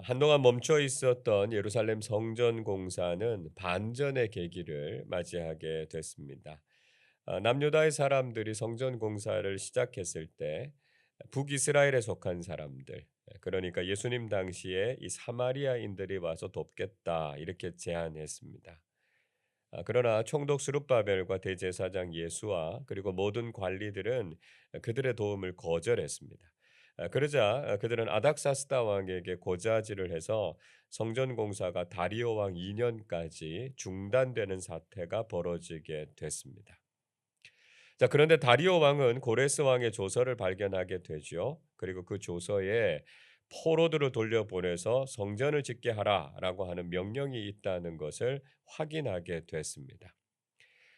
한동안 멈춰 있었던 예루살렘 성전 공사는 반전의 계기를 맞이하게 됐습니다. 남유다의 사람들이 성전 공사를 시작했을 때 북이스라엘에 속한 사람들, 그러니까 예수님 당시에 이 사마리아인들이 와서 돕겠다 이렇게 제안했습니다. 그러나 총독 스룹바벨과 대제사장 예수와 그리고 모든 관리들은 그들의 도움을 거절했습니다. 그러자 그들은 아닥사스다 왕에게 고자질을 해서 성전 공사가 다리오 왕 2년까지 중단되는 사태가 벌어지게 됐습니다. 자, 그런데 다리오 왕은 고레스 왕의 조서를 발견하게 되죠. 그리고 그 조서에 포로들을 돌려보내서 성전을 짓게 하라라고 하는 명령이 있다는 것을 확인하게 됐습니다.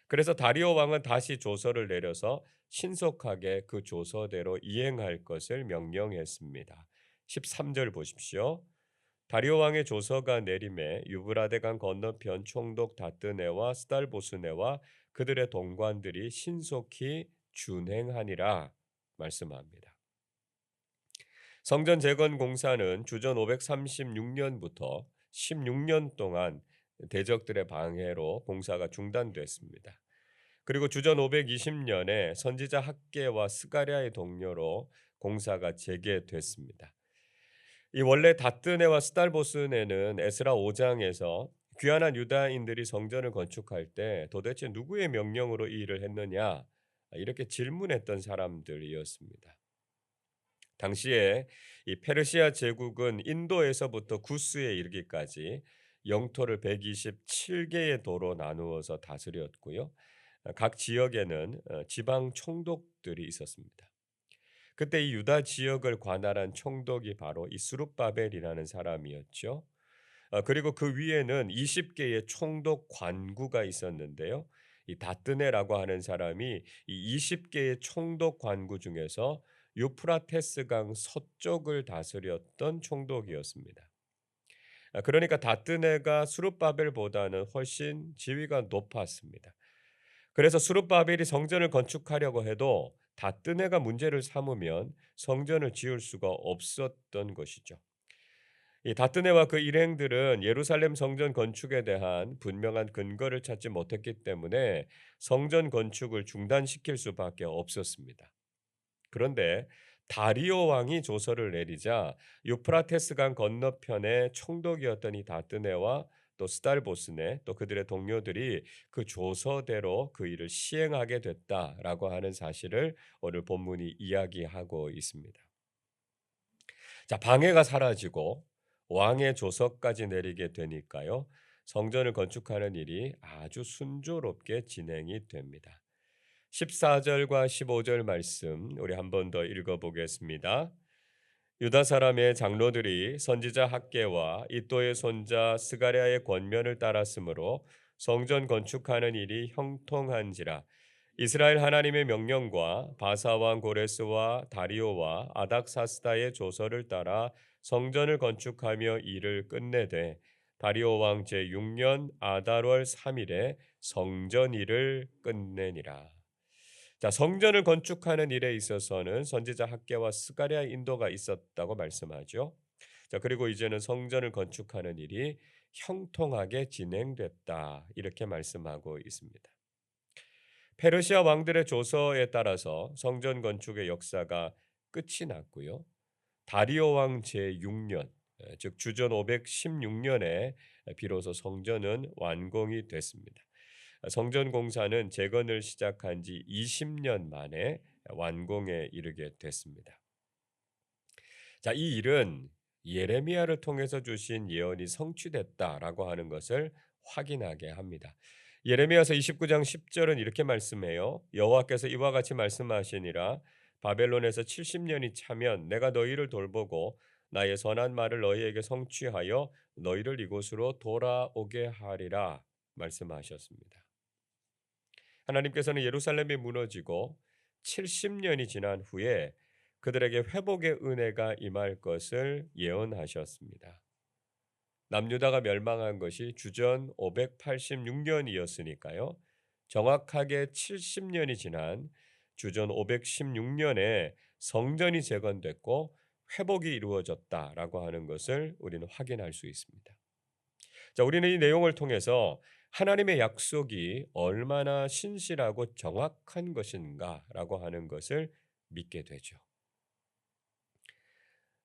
그래서 다리오 왕은 다시 조서를 내려서 신속하게 그 조서대로 이행할 것을 명령했습니다. 13절 보십시오. 다리오 왕의 조서가 내림에 유브라데강 건너편 총독 다뜨네와 스달보스네와 그들의 동관들이 신속히 준행하니라 말씀합니다. 성전 재건 공사는 주전 536년부터 16년 동안 대적들의 방해로 공사가 중단됐습니다. 그리고 주전 520년에 선지자 학계와 스가랴의 동료로 공사가 재개됐습니다. 이 원래 다뜨네와 스달보스네는 에스라 5장에서 귀환한 유다인들이 성전을 건축할 때 도대체 누구의 명령으로 이 일을 했느냐 이렇게 질문했던 사람들이었습니다. 당시에 이 페르시아 제국은 인도에서부터 구스에 이르기까지 영토를 127개의 도로 나누어서 다스렸고요. 각 지역에는 지방 총독들이 있었습니다. 그때 이 유다 지역을 관할한 총독이 바로 이 스룹바벨이라는 사람이었죠. 그리고 그 위에는 20개의 총독 관구가 있었는데요. 이 다뜨네라고 하는 사람이 이 20개의 총독 관구 중에서 유프라테스강 서쪽을 다스렸던 총독이었습니다. 그러니까 다뜨네가 스룹바벨보다는 훨씬 지위가 높았습니다. 그래서 스룹바벨이 성전을 건축하려고 해도 다뜨네가 문제를 삼으면 성전을 지을 수가 없었던 것이죠. 이 다뜨네와 그 일행들은 예루살렘 성전 건축에 대한 분명한 근거를 찾지 못했기 때문에 성전 건축을 중단시킬 수밖에 없었습니다. 그런데 다리오 왕이 조서를 내리자 유프라테스강 건너편의 총독이었던 이 다뜨네와 또 스달보스네 또 그들의 동료들이 그 조서대로 그 일을 시행하게 됐다라고 하는 사실을 오늘 본문이 이야기하고 있습니다. 자, 방해가 사라지고 왕의 조서까지 내리게 되니까요. 성전을 건축하는 일이 아주 순조롭게 진행이 됩니다. 14절과 15절 말씀 우리 한 번 더 읽어보겠습니다. 유다 사람의 장로들이 선지자 학계와 이또의 손자 스가랴의 권면을 따랐으므로 성전 건축하는 일이 형통한지라. 이스라엘 하나님의 명령과 바사왕 고레스와 다리오와 아닥사스다의 조서를 따라 성전을 건축하며 일을 끝내되 다리오 왕 제6년 아달월 3일에 성전 일을 끝내니라. 자, 성전을 건축하는 일에 있어서는 선지자 학계와 스가랴 인도가 있었다고 말씀하죠. 자, 그리고 이제는 성전을 건축하는 일이 형통하게 진행됐다. 이렇게 말씀하고 있습니다. 페르시아 왕들의 조서에 따라서 성전 건축의 역사가 끝이 났고요. 다리오 왕 제6년, 즉 주전 516년에 비로소 성전은 완공이 됐습니다. 성전 공사는 재건을 시작한 지 20년 만에 완공에 이르게 됐습니다. 자, 이 일은 예레미야를 통해서 주신 예언이 성취됐다라고 하는 것을 확인하게 합니다. 예레미야서 29장 10절은 이렇게 말씀해요. 여호와께서 이와 같이 말씀하시니라. 바벨론에서 70년이 차면 내가 너희를 돌보고 나의 선한 말을 너희에게 성취하여 너희를 이곳으로 돌아오게 하리라 말씀하셨습니다. 하나님께서는 예루살렘이 무너지고 70년이 지난 후에 그들에게 회복의 은혜가 임할 것을 예언하셨습니다. 남유다가 멸망한 것이 주전 586년이었으니까요. 정확하게 70년이 지난 주전 516년에 성전이 재건됐고 회복이 이루어졌다라고 하는 것을 우리는 확인할 수 있습니다. 자, 우리는 이 내용을 통해서 하나님의 약속이 얼마나 신실하고 정확한 것인가라고 하는 것을 믿게 되죠.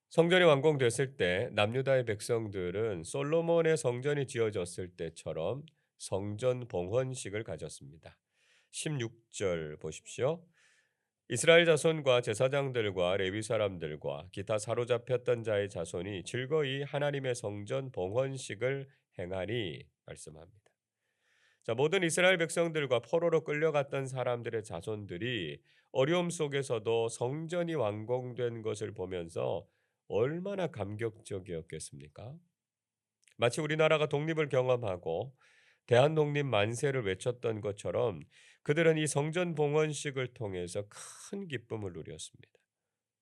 성전이 완공됐을 때 남유다의 백성들은 솔로몬의 성전이 지어졌을 때처럼 성전 봉헌식을 가졌습니다. 16절 보십시오. 이스라엘 자손과 제사장들과 레위 사람들과 기타 사로잡혔던 자의 자손이 즐거이 하나님의 성전 봉헌식을 행하니 말씀합니다. 자, 모든 이스라엘 백성들과 포로로 끌려갔던 사람들의 자손들이 어려움 속에서도 성전이 완공된 것을 보면서 얼마나 감격적이었겠습니까? 마치 우리나라가 독립을 경험하고 대한독립 만세를 외쳤던 것처럼 그들은 이 성전 봉헌식을 통해서 큰 기쁨을 누렸습니다.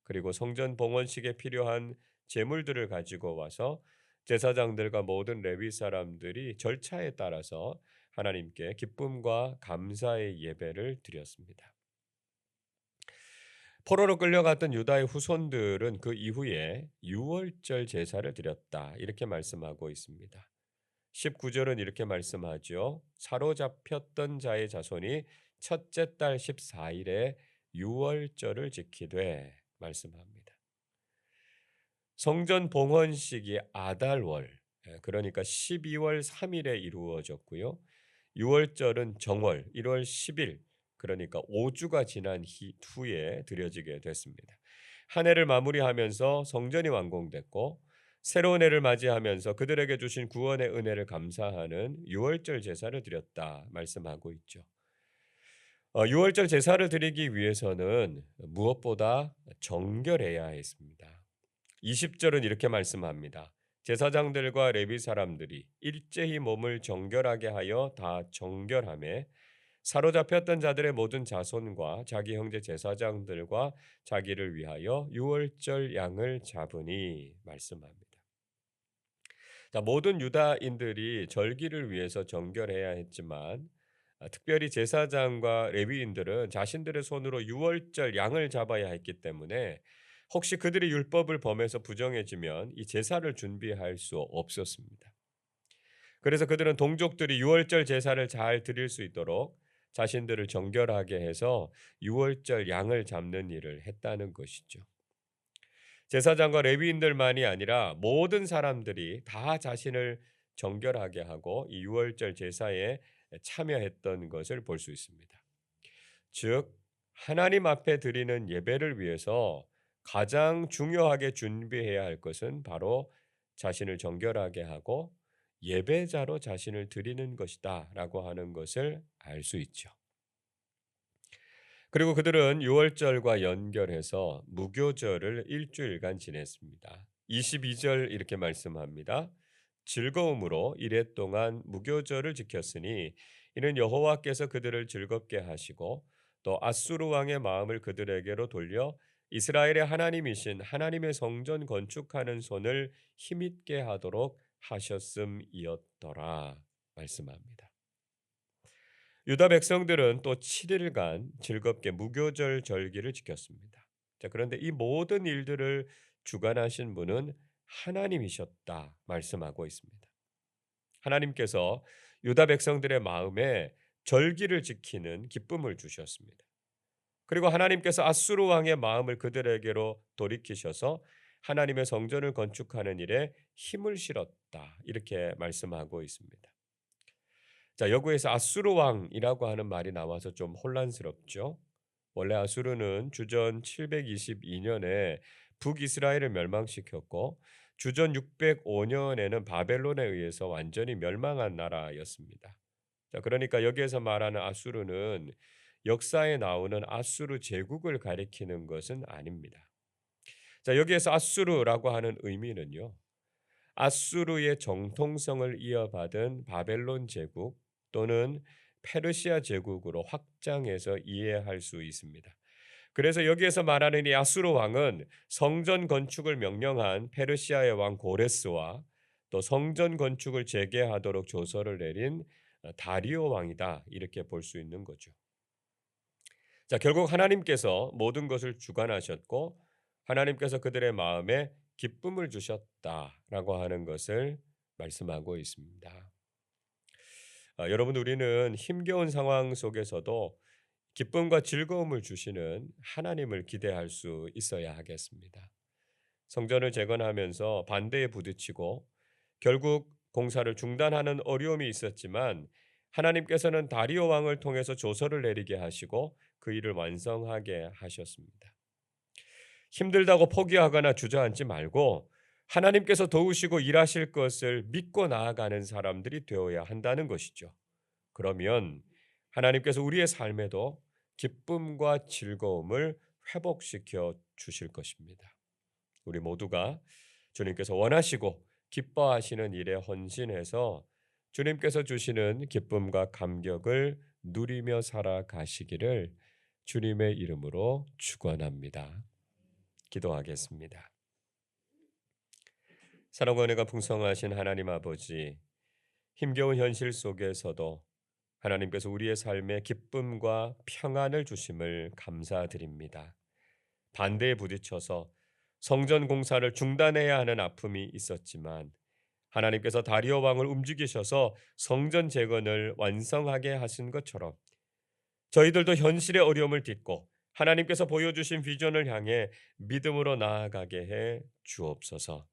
그리고 성전 봉헌식에 필요한 제물들을 가지고 와서 제사장들과 모든 레위 사람들이 절차에 따라서 하나님께 기쁨과 감사의 예배를 드렸습니다. 포로로 끌려갔던 유다의 후손들은 그 이후에 유월절 제사를 드렸다. 이렇게 말씀하고 있습니다. 19절은 이렇게 말씀하죠. 사로잡혔던 자의 자손이 첫째 달 14일에 유월절을 지키되 말씀합니다. 성전 봉헌식이 아달월, 그러니까 12월 3일에 이루어졌고요. 유월절은 정월 1월 10일, 그러니까 5주가 지난 후에 드려지게 됐습니다. 한 해를 마무리하면서 성전이 완공됐고 새로운 해를 맞이하면서 그들에게 주신 구원의 은혜를 감사하는 유월절 제사를 드렸다 말씀하고 있죠. 유월절 제사를 드리기 위해서는 무엇보다 정결해야 했습니다. 20절은 이렇게 말씀합니다. 제사장들과 레위 사람들이 일제히 몸을 정결하게 하여 다 정결하며 사로잡혔던 자들의 모든 자손과 자기 형제 제사장들과 자기를 위하여 유월절 양을 잡으니 말씀합니다. 자, 모든 유다인들이 절기를 위해서 정결해야 했지만 특별히 제사장과 레위인들은 자신들의 손으로 유월절 양을 잡아야 했기 때문에 혹시 그들이 율법을 범해서 부정해지면 이 제사를 준비할 수 없었습니다. 그래서 그들은 동족들이 유월절 제사를 잘 드릴 수 있도록 자신들을 정결하게 해서 유월절 양을 잡는 일을 했다는 것이죠. 제사장과 레위인들만이 아니라 모든 사람들이 다 자신을 정결하게 하고 이 유월절 제사에 참여했던 것을 볼 수 있습니다. 즉 하나님 앞에 드리는 예배를 위해서 가장 중요하게 준비해야 할 것은 바로 자신을 정결하게 하고 예배자로 자신을 드리는 것이다라고 하는 것을 알 수 있죠. 그리고 그들은 유월절과 연결해서 무교절을 일주일간 지냈습니다. 22절 이렇게 말씀합니다. 즐거움으로 이레 동안 무교절을 지켰으니 이는 여호와께서 그들을 즐겁게 하시고 또 아수르 왕의 마음을 그들에게로 돌려 이스라엘의 하나님이신 하나님의 성전 건축하는 손을 힘있게 하도록 하셨음이었더라 말씀합니다. 유다 백성들은 또 7일간 즐겁게 무교절 절기를 지켰습니다. 자, 그런데 이 모든 일들을 주관하신 분은 하나님이셨다 말씀하고 있습니다. 하나님께서 유다 백성들의 마음에 절기를 지키는 기쁨을 주셨습니다. 그리고 하나님께서 아수르 왕의 마음을 그들에게로 돌이키셔서 하나님의 성전을 건축하는 일에 힘을 실었다 이렇게 말씀하고 있습니다. 자, 여기에서 아수르 왕이라고 하는 말이 나와서 좀 혼란스럽죠. 원래 아수르는 주전 722년에 북이스라엘을 멸망시켰고 주전 605년에는 바벨론에 의해서 완전히 멸망한 나라였습니다. 자, 그러니까 여기에서 말하는 아수르는 역사에 나오는 아수르 제국을 가리키는 것은 아닙니다. 자, 여기에서 아수르라고 하는 의미는요. 아수르의 정통성을 이어받은 바벨론 제국 또는 페르시아 제국으로 확장해서 이해할 수 있습니다. 그래서 여기에서 말하는 이 아수르 왕은 성전 건축을 명령한 페르시아의 왕 고레스와 또 성전 건축을 재개하도록 조서를 내린 다리오 왕이다 이렇게 볼 수 있는 거죠. 자, 결국 하나님께서 모든 것을 주관하셨고 하나님께서 그들의 마음에 기쁨을 주셨다라고 하는 것을 말씀하고 있습니다. 여러분, 우리는 힘겨운 상황 속에서도 기쁨과 즐거움을 주시는 하나님을 기대할 수 있어야 하겠습니다. 성전을 재건하면서 반대에 부딪히고 결국 공사를 중단하는 어려움이 있었지만 하나님께서는 다리오 왕을 통해서 조서를 내리게 하시고 그 일을 완성하게 하셨습니다. 힘들다고 포기하거나 주저앉지 말고 하나님께서 도우시고 일하실 것을 믿고 나아가는 사람들이 되어야 한다는 것이죠. 그러면 하나님께서 우리의 삶에도 기쁨과 즐거움을 회복시켜 주실 것입니다. 우리 모두가 주님께서 원하시고 기뻐하시는 일에 헌신해서 주님께서 주시는 기쁨과 감격을 누리며 살아가시기를 주님의 이름으로 축원합니다. 기도하겠습니다. 사랑과 은혜가 풍성하신 하나님 아버지, 힘겨운 현실 속에서도 하나님께서 우리의 삶에 기쁨과 평안을 주심을 감사드립니다. 반대에 부딪혀서 성전 공사를 중단해야 하는 아픔이 있었지만 하나님께서 다리오 왕을 움직이셔서 성전 재건을 완성하게 하신 것처럼 저희들도 현실의 어려움을 딛고 하나님께서 보여주신 비전을 향해 믿음으로 나아가게 해 주옵소서.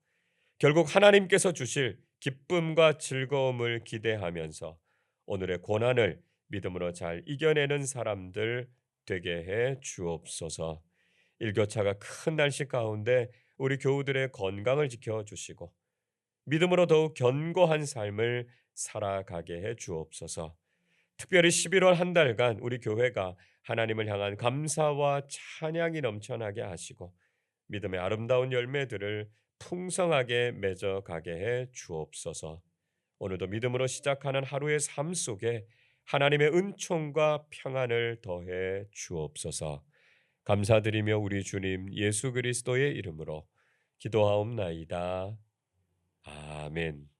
결국 하나님께서 주실 기쁨과 즐거움을 기대하면서 오늘의 고난을 믿음으로 잘 이겨내는 사람들 되게 해 주옵소서. 일교차가 큰 날씨 가운데 우리 교우들의 건강을 지켜주시고 믿음으로 더욱 견고한 삶을 살아가게 해 주옵소서. 특별히 11월 한 달간 우리 교회가 하나님을 향한 감사와 찬양이 넘쳐나게 하시고 믿음의 아름다운 열매들을 풍성하게 맺어가게 해 주옵소서. 오늘도 믿음으로 시작하는 하루의 삶 속에 하나님의 은총과 평안을 더해 주옵소서. 감사드리며 우리 주님 예수 그리스도의 이름으로 기도하옵나이다. 아멘.